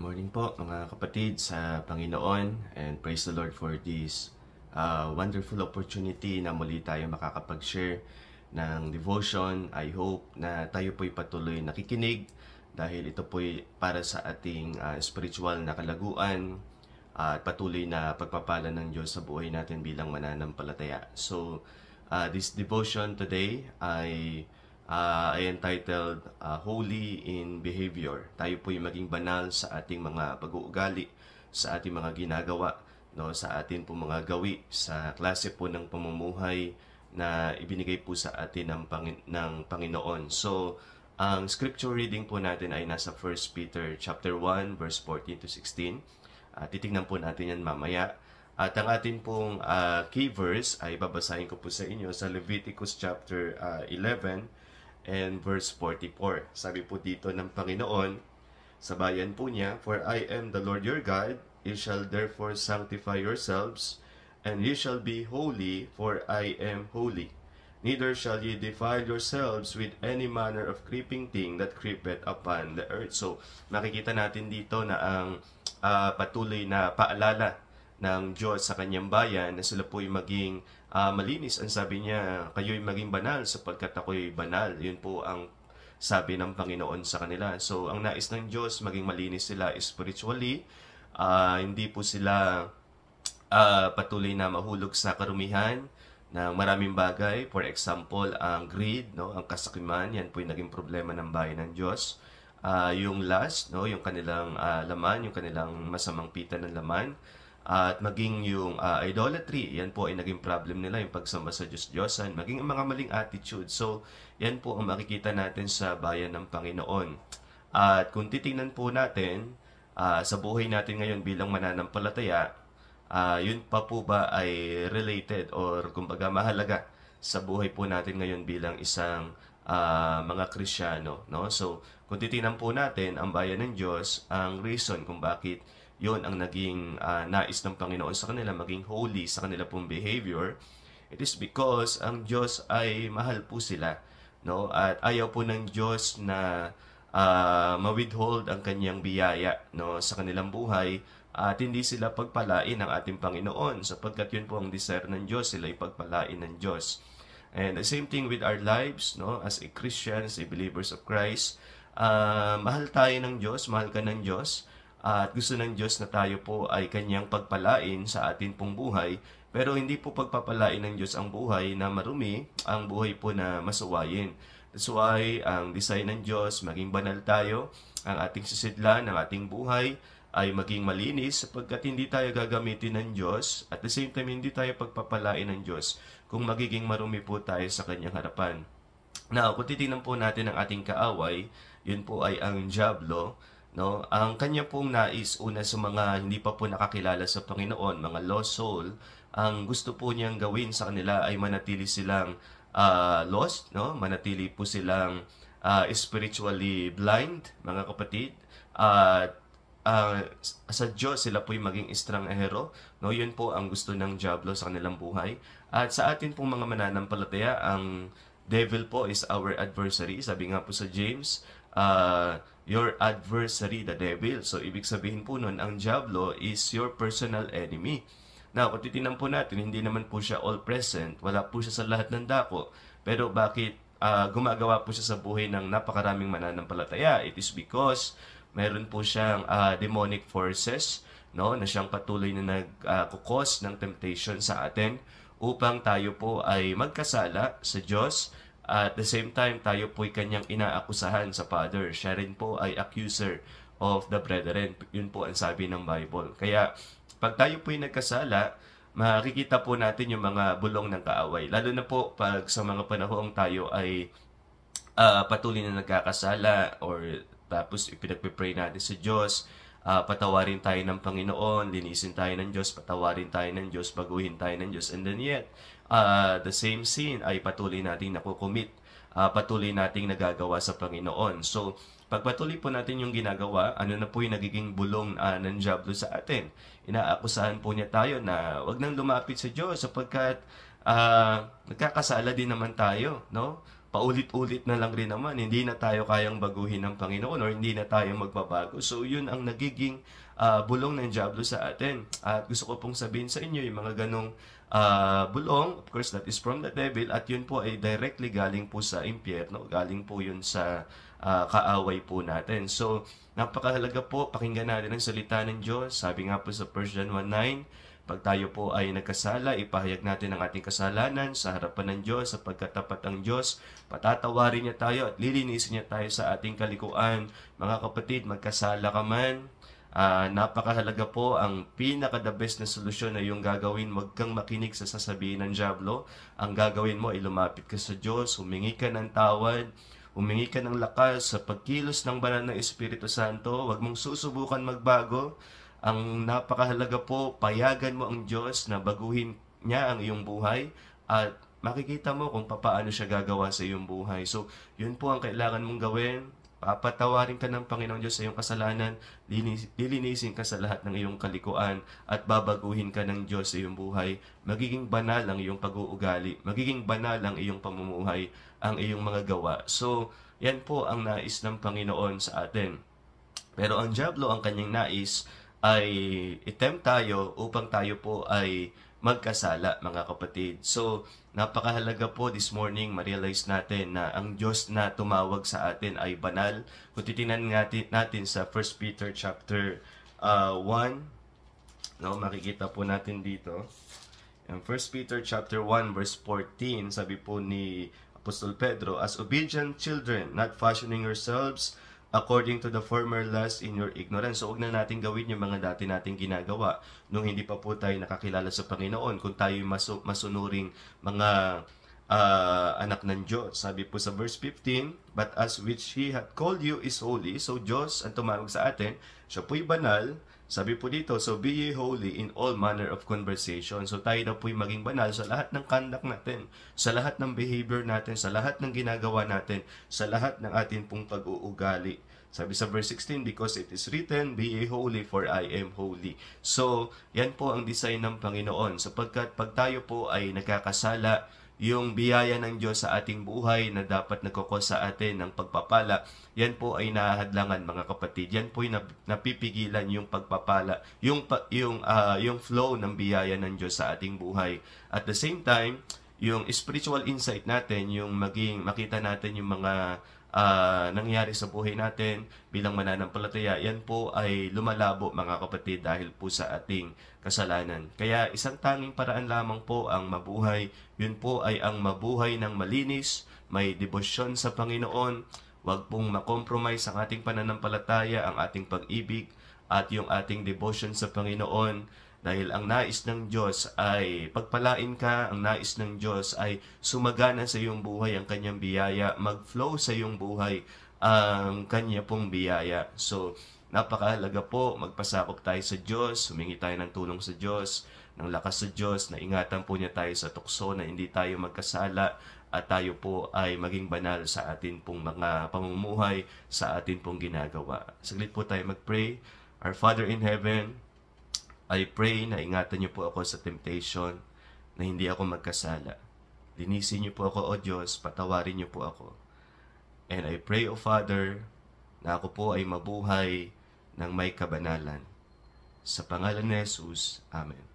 Morning po mga kapatid sa Panginoon, and praise the Lord for this wonderful opportunity na muli tayo makakapag-share ng devotion. I hope na tayo po'y patuloy nakikinig dahil ito po'y para sa ating spiritual na kalaguan at patuloy na pagpapala ng Diyos sa buhay natin bilang mananampalataya. So, this devotion today ay entitled Holy in Behavior. Tayo po'y maging banal sa ating mga pag-uugali, sa ating mga ginagawa, no, sa ating po mga gawi, sa klase po ng pamumuhay na ibinigay po sa atin ng Panginoon. So, ang scripture reading po natin ay nasa 1 Peter chapter 1 verse 14 to 16. Titingnan po natin yan mamaya. At ang atin pong key verse ay babasahin ko po sa inyo sa Leviticus chapter 11 and verse 44. Sabi po dito ng Panginoon sa bayan po niya, "For I am the Lord your God, you shall therefore sanctify yourselves, and ye shall be holy, for I am holy. Neither shall ye defile yourselves with any manner of creeping thing that creepeth upon the earth." So, makikita natin dito na ang patuloy na paalala ng Diyos sa kanyang bayan na sila po'y maging malinis. Ang sabi niya, kayo'y maging banal sapagkat ako'y banal. Yun po ang sabi ng Panginoon sa kanila. So, ang nais ng Diyos, maging malinis sila spiritually. Hindi po sila patuloy na mahulog sa karumihan ng maraming bagay. For example, ang greed, no, ang kasakiman, yan po'y naging problema ng bayan ng Diyos. Yung lust, no, yung kanilang laman, yung kanilang masamang pita ng laman. At maging yung idolatry, yan po ay naging problem nila, yung pagsamba sa Diyos-Diyosan, maging ang mga maling attitude. So, yan po ang makikita natin sa bayan ng Panginoon. At kung titingnan po natin sa buhay natin ngayon bilang mananampalataya, yun pa po ba ay related or kumbaga mahalaga sa buhay po natin ngayon bilang isang mga Krisyano, no? So, kung titingnan po natin ang bayan ng Diyos, ang reason kung bakit yon ang naging nais ng Panginoon sa kanila, maging holy sa kanila pong behavior, it is because ang Diyos ay mahal po sila, no? At ayaw po ng Diyos na ma-withhold ang kanyang biyaya, no, sa kanilang buhay at hindi sila pagpalain ng ating Panginoon sapagkat yun po ang desire ng Diyos, sila ipagpalain ng Diyos. And the same thing with our lives, no, as a Christians, a believers of Christ, mahal tayo ng Diyos, mahal ka ng Diyos. At gusto ng Diyos na tayo po ay kanyang pagpalain sa atin pong buhay. Pero hindi po pagpapalain ng Diyos ang buhay na marumi, ang buhay po na masuwayin. That's why ang design ng Diyos, maging banal tayo, ang ating sisidlan, ang ating buhay ay maging malinis sapagkat hindi tayo gagamitin ng Diyos. At the same time, hindi tayo pagpapalain ng Diyos kung magiging marumi po tayo sa kanyang harapan. Now, kung titingnan po natin ang ating kaaway, yun po ay ang Diablo. No, ang kanya pong nais, una sa mga hindi pa po nakakilala sa Panginoon, mga lost soul, ang gusto po niyang gawin sa kanila ay manatili silang lost, no? Manatili po silang spiritually blind, mga kapatid. Sa Diyos sila po'y maging estranghero, no? Yun po ang gusto ng Diablo sa kanilang buhay. At sa atin pong mga mananampalataya, ang devil po is our adversary. Sabi nga po sa James, your adversary, the devil. So, ibig sabihin po nun, ang Diablo is your personal enemy. Now, kung titignan po natin, hindi naman po siya all-present. Wala po siya sa lahat ng dako. Pero bakit gumagawa po siya sa buhay ng napakaraming mananampalataya? It is because meron po siyang demonic forces, no, na siyang patuloy na nagkukos ng temptation sa atin upang tayo po ay magkasala sa Diyos. At the same time, tayo po'y kanyang inaakusahan sa Father. Siya rin po ay accuser of the brethren. Yun po ang sabi ng Bible. Kaya, pag tayo po'y nagkasala, makikita po natin yung mga bulong ng kaaway. Lalo na po pag sa mga panahong tayo ay patuloy na nagkakasala or tapos ipinagpipray natin sa Diyos, patawarin tayo ng Panginoon, linisin tayo ng Diyos, patawarin tayo ng Diyos, baguhin tayo ng Diyos. And then yet, the same sin ay patuloy nating nakukumit, patuloy nating nagagawa sa Panginoon. So, pag patuloy po natin yung ginagawa, ano na po yung nagiging bulong ng Diablo sa atin? Inaakusahan po niya tayo na wag nang lumapit sa Diyos sapagkat nagkakasala din naman tayo, no? paulit-ulit na lang rin naman, hindi na tayo kayang baguhin ng Panginoon or hindi na tayo magbabago. So yun ang nagiging bulong ng diablo sa atin. At gusto ko pong sabihin sa inyo, yung mga ganong bulong, of course that is from the devil, at yun po ay directly galing po sa impyerno, galing po yun sa kaaway po natin. So napakahalaga po, pakinggan natin ang salita ng Diyos. Sabi nga po sa 1 John 1:9, pag tayo po ay nagkasala, ipahayag natin ang ating kasalanan sa harapan ng Diyos, sapagkat tapat ang Diyos, patatawarin niya tayo at lilinisin niya tayo sa ating kalikuan. Mga kapatid, magkasala ka man, napakahalaga po, ang pinaka-the best na solusyon na yung gagawin, wag kang makinig sa sasabihin ng diablo. Ang gagawin mo ay lumapit ka sa Diyos, humingi ka ng tawad, humingi ka ng lakas sa pagkilos ng banal na Espiritu Santo. Wag mong susubukan magbago. Ang napakahalaga po, payagan mo ang Diyos na baguhin niya ang iyong buhay at makikita mo kung paano siya gagawa sa iyong buhay. So, yun po ang kailangan mong gawin. Papatawarin ka ng Panginoon Diyos sa iyong kasalanan, lilinisin ka sa lahat ng iyong kalikuan, at babaguhin ka ng Diyos sa iyong buhay. Magiging banal ang iyong pag-uugali, magiging banal ang iyong pamumuhay, ang iyong mga gawa. So, yan po ang nais ng Panginoon sa atin. Pero ang diablo, ang kanyang nais ay itempt tayo upang tayo po ay magkasala, mga kapatid. So, napakahalaga po this morning ma-realize natin na ang Diyos na tumawag sa atin ay banal. Kung titingnan natin sa 1 Peter chapter 1, no, makikita po natin dito. In 1 Peter chapter 1 verse 14, sabi po ni Apostol Pedro, "As obedient children, not fashioning yourselves according to the former lust in your ignorance." So, huwag na natin gawin yung mga dati nating ginagawa nung hindi pa po tayo nakakilala sa Panginoon. Kung tayo masunuring mga anak ng Diyos. Sabi po sa verse 15, "But as which He hath called you is holy." So, Diyos ang tumawag sa atin. Siya po'y banal. Sabi po dito, "So be ye holy in all manner of conversation." So tayo na po'y maging banal sa lahat ng conduct natin, sa lahat ng behavior natin, sa lahat ng ginagawa natin, sa lahat ng atin pong pag-uugali. Sabi sa verse 16, "Because it is written, be ye holy for I am holy." So yan po ang design ng Panginoon, sapagkat pag tayo po ay nagkakasala, yung biyaya ng Diyos sa ating buhay na dapat nagkukos sa atin ng pagpapala, yan po ay nahahadlangan, mga kapatid. Yan po ay napipigilan yung pagpapala, yung flow ng biyaya ng Diyos sa ating buhay. At the same time, yung spiritual insight natin, yung makita natin yung mga nangyari sa buhay natin bilang mananampalataya, yan po ay lumalabo, mga kapatid, dahil po sa ating kasalanan. Kaya isang tanging paraan lamang po ang mabuhay, yun po ay ang mabuhay ng malinis, may debosyon sa Panginoon. Huwag pong makompromise ang ating pananampalataya, ang ating pag-ibig, at yung ating devotion sa Panginoon. Dahil ang nais ng Diyos ay pagpalain ka, ang nais ng Diyos ay sumagana sa iyong buhay ang kanyang biyaya, mag-flow sa iyong buhay ang kanya pong biyaya. So, napakahalaga po, magpasakop tayo sa Diyos, humingi tayo ng tulong sa Diyos, ng lakas sa Diyos, na ingatan po niya tayo sa tukso, na hindi tayo magkasala, at tayo po ay maging banal sa atin pong mga pamumuhay, sa atin pong ginagawa. Saglit po tayo mag-pray. Our Father in Heaven, I pray na ingatan niyo po ako sa temptation, na hindi ako magkasala. Linisin niyo po ako, O Diyos, patawarin niyo po ako. And I pray, O Father, na ako po ay mabuhay ng may kabanalan. Sa pangalan ni Jesus, Amen.